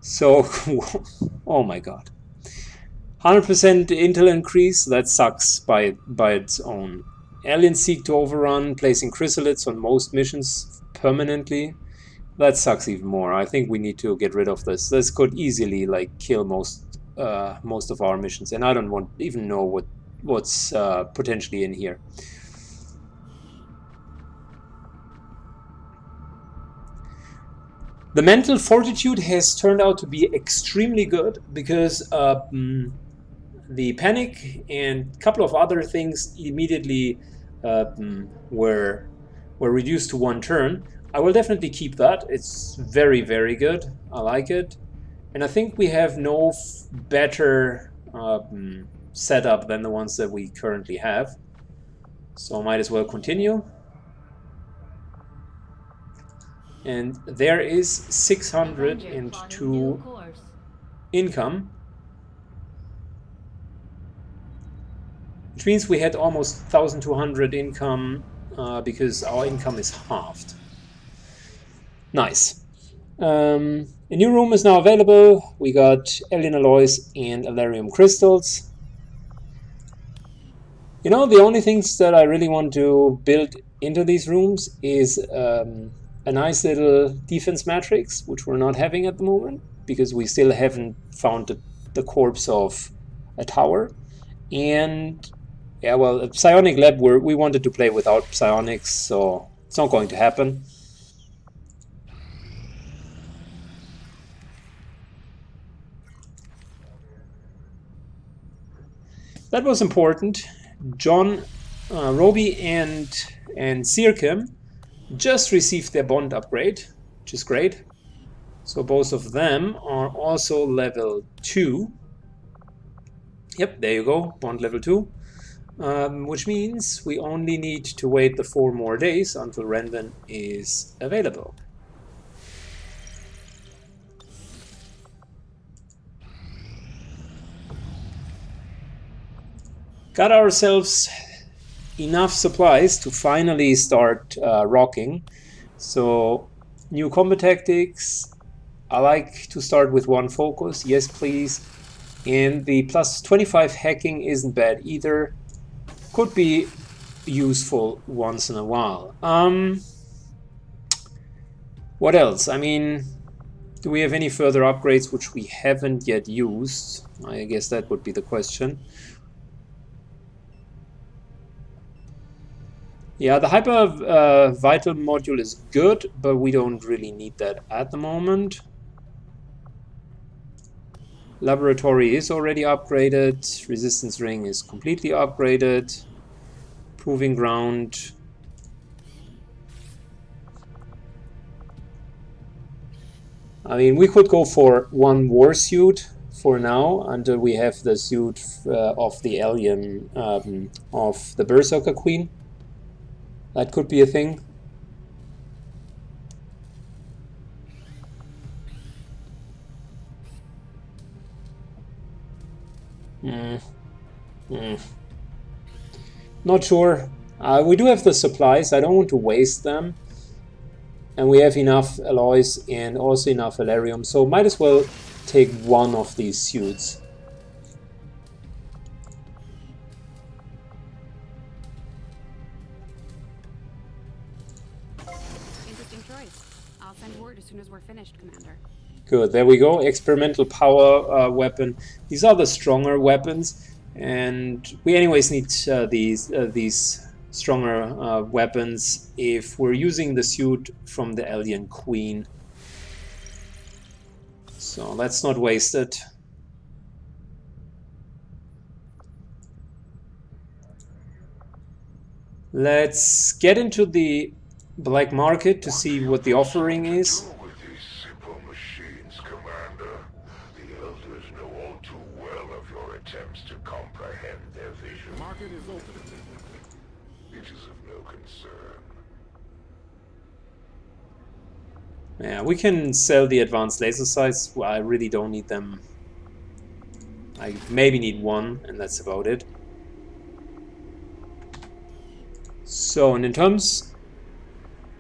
So cool. Oh my god. 100% intel increase, that sucks by its own. Aliens seek to overrun, placing chrysalids on most missions permanently. That sucks even more. I think we need to get rid of this. This could easily like kill most most of our missions, and I don't even know what's potentially in here. The mental fortitude has turned out to be extremely good because the panic and a couple of other things immediately were reduced to 1 turn. I will definitely keep that. It's very, very good. I like it. And I think we have no better setup than the ones that we currently have. So I might as well continue. And there is 602 income. Which means we had almost 1,200 income because our income is halved. Nice. A new room is now available. We got alien alloys and alarium crystals. You know, the only things that I really want to build into these rooms is a nice little defense matrix, which we're not having at the moment because we still haven't found the corpse of a tower. And yeah, well, a psionic lab, we wanted to play without psionics, so it's not going to happen. That was important. John, Roby, and Sirkim just received their bond upgrade, which is great. So both of them are also level 2. Yep, there you go, bond level 2. Which means we only need to wait the 4 more days until Renvin is available. Got ourselves enough supplies to finally start rocking. So, new combat tactics. I like to start with 1 focus, yes please. And the plus 25 hacking isn't bad either. Could be useful once in a while. What else? I mean, do we have any further upgrades which we haven't yet used? I guess that would be the question. Yeah, the hyper vital module is good, but we don't really need that at the moment. Laboratory is already upgraded. Resistance ring is completely upgraded. Proving ground. I mean, we could go for 1 war suit for now until we have the suit of the alien, of the Berserker Queen. That could be a thing. Not sure. We do have the supplies. I don't want to waste them. And we have enough alloys and also enough alarium. So might as well take 1 of these suits. Interesting choice. I'll send word as soon as we're finished, Commander. Good, there we go. Experimental power weapon. These are the stronger weapons, and we anyways need these stronger weapons if we're using the suit from the Alien Queen. So let's not waste it. Let's get into the black market to see what the offering is. Yeah, we can sell the advanced laser sights. Well, I really don't need them. I maybe need 1, and that's about it. So, and in terms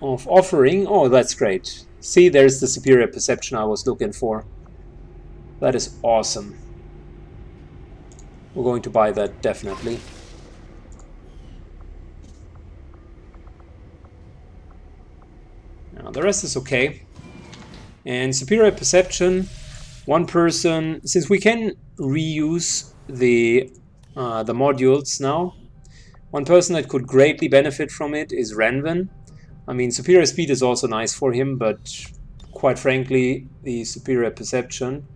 of offering, oh, that's great. See, there's the superior perception I was looking for. That is awesome. We're going to buy that, definitely. Now, the rest is okay. And superior perception, One person, since we can reuse the modules now, one person that could greatly benefit from it is Ranvin. I mean, superior speed is also nice for him, but quite frankly, the superior perception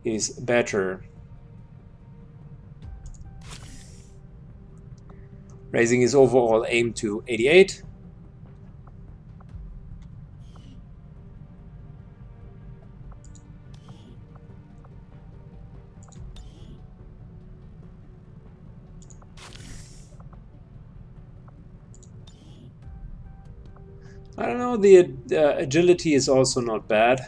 is better. Raising his overall aim to 88. I don't know, the agility is also not bad.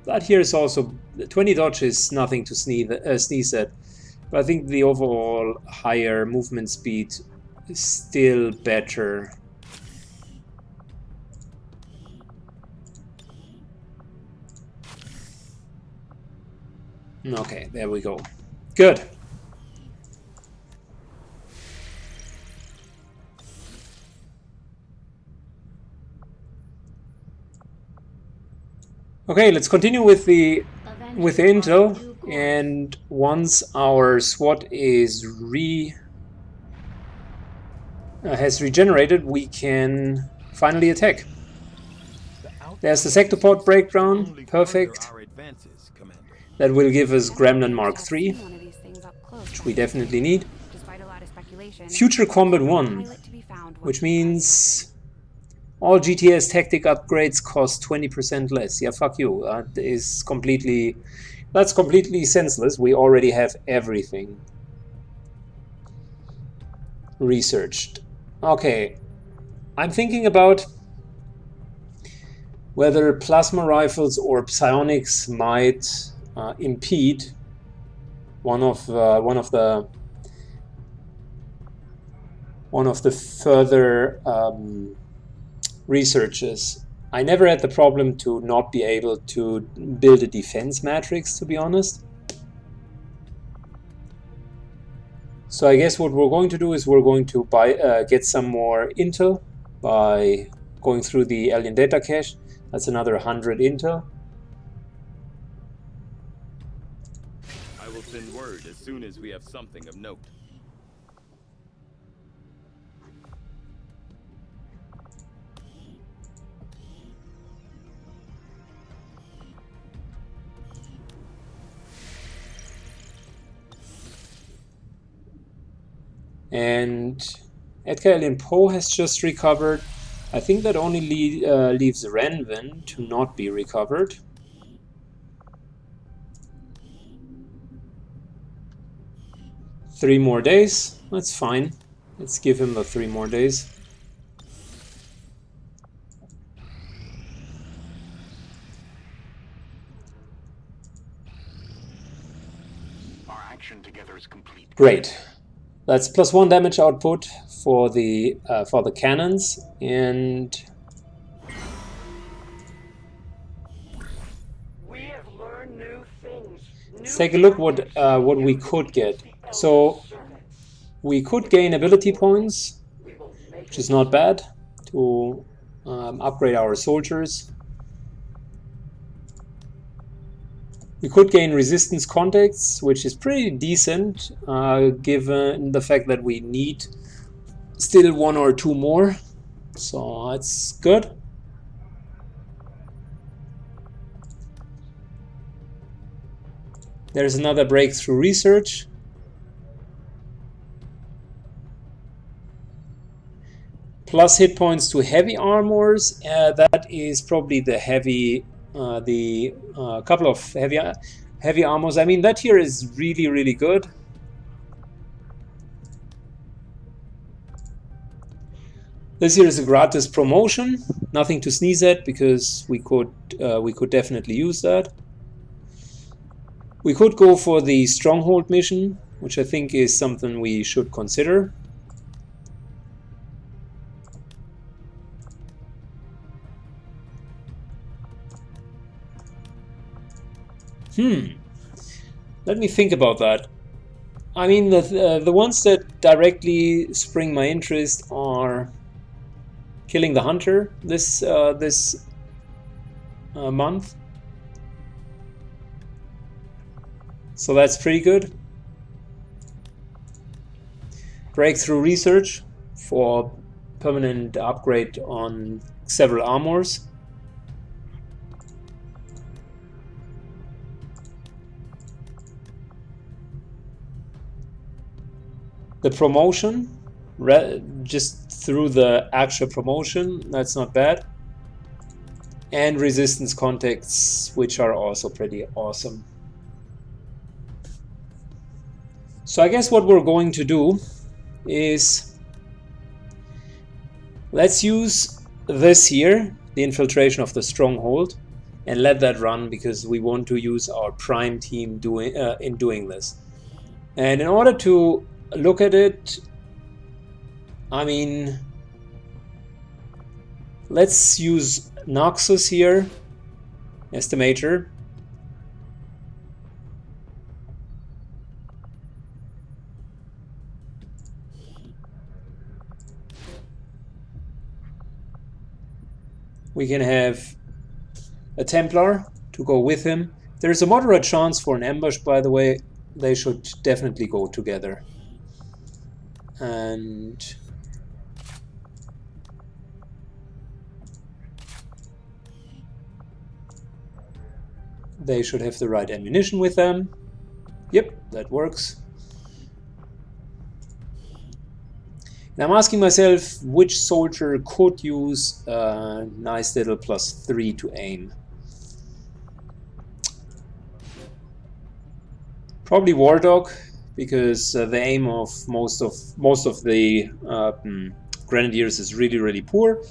That here is also 20 dodge is nothing to sneeze at, but I think the overall higher movement speed is still better. Okay, there we go. Good. Okay, let's continue with the intel, and once our SWAT is has regenerated, we can finally attack. There's the sector port breakdown, perfect. That will give us Gremlin Mark III, which we definitely need. Future Combat 1, which means all GTS tactic upgrades cost 20% less. Yeah, fuck you. That's completely senseless. We already have everything researched. Okay, I'm thinking about whether plasma rifles or psionics might impede one of the further researches. I never had the problem to not be able to build a defense matrix, to be honest. So I guess what we're going to do is we're going to get some more intel by going through the alien data cache. That's another 100 intel. I will send word as soon as we have something of note. And Edgar Allan Poe has just recovered. I think that only leaves Ranvin to not be recovered. Three more days. That's fine. Let's give him the 3 more days. Our action together is complete. Great. That's +1 damage output for the cannons, and We have learned new things. let's take a look what we could get. So we could gain ability points, which is not bad, to upgrade our soldiers. We could gain resistance contacts, which is pretty decent, given the fact that we need still 1 or 2 more. So that's good. There's another breakthrough research. Plus hit points to heavy armors. That is probably the heavy. Couple of heavy armors. I mean, that here is really, really good. This here is a gratis promotion. Nothing to sneeze at, because we could definitely use that. We could go for the stronghold mission, which I think is something we should consider. Let me think about that. I mean, the ones that directly spring my interest are killing the hunter. This a month. So that's pretty good. Breakthrough research for permanent upgrade on several armors. The promotion, just through the actual promotion, that's not bad. And resistance contacts, which are also pretty awesome. So I guess what we're going to do is, let's use this here, the infiltration of the stronghold, and let that run, because we want to use our prime team in doing this. And in order to look at it, I mean, let's use Noxus here, estimator. We can have a Templar to go with him. There's a moderate chance for an ambush, by the way. They should definitely go together. And they should have the right ammunition with them. Yep, that works. And I'm asking myself which soldier could use a nice little +3 to aim. Probably War Dog, because the aim of most of the Grenadiers is really poor.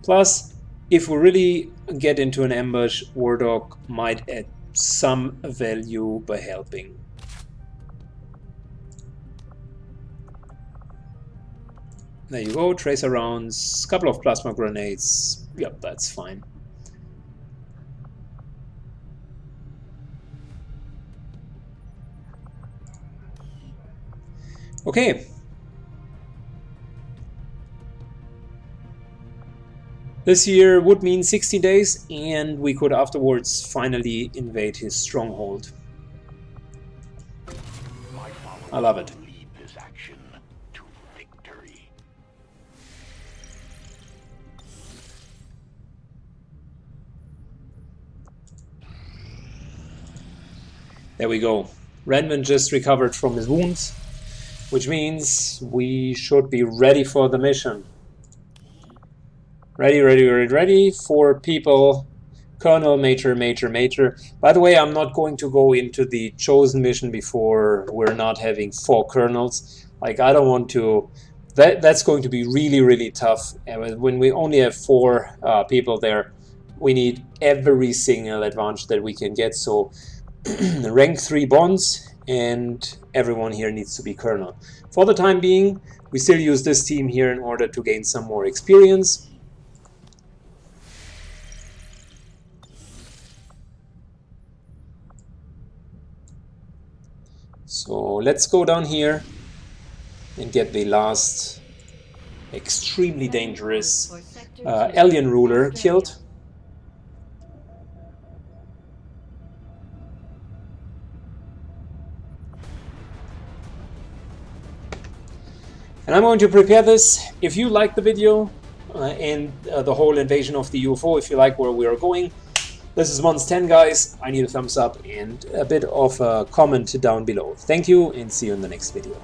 Plus, if we really get into an ambush, War Dog might add some value by helping. There you go, tracer rounds, couple of plasma grenades. Yep, that's fine. Okay. This year would mean 60 days, and we could afterwards finally invade his stronghold. I love it. There we go. Ranvin just recovered from his wounds, which means we should be ready for the mission. Ready. 4 people. Colonel, Major. By the way, I'm not going to go into the Chosen mission before we're not having 4 colonels. Like, I don't want to... That's going to be really tough. And when we only have 4 people there, we need every single advantage that we can get. So, rank 3 bonds, and everyone here needs to be colonel. For the time being, we still use this team here in order to gain some more experience. So let's go down here and get the last extremely dangerous alien ruler killed. And I'm going to prepare this. If you like the video and the whole invasion of the UFO, if you like where we are going, this is Mons 10, guys. I need a thumbs up and a bit of a comment down below. Thank you, and see you in the next video.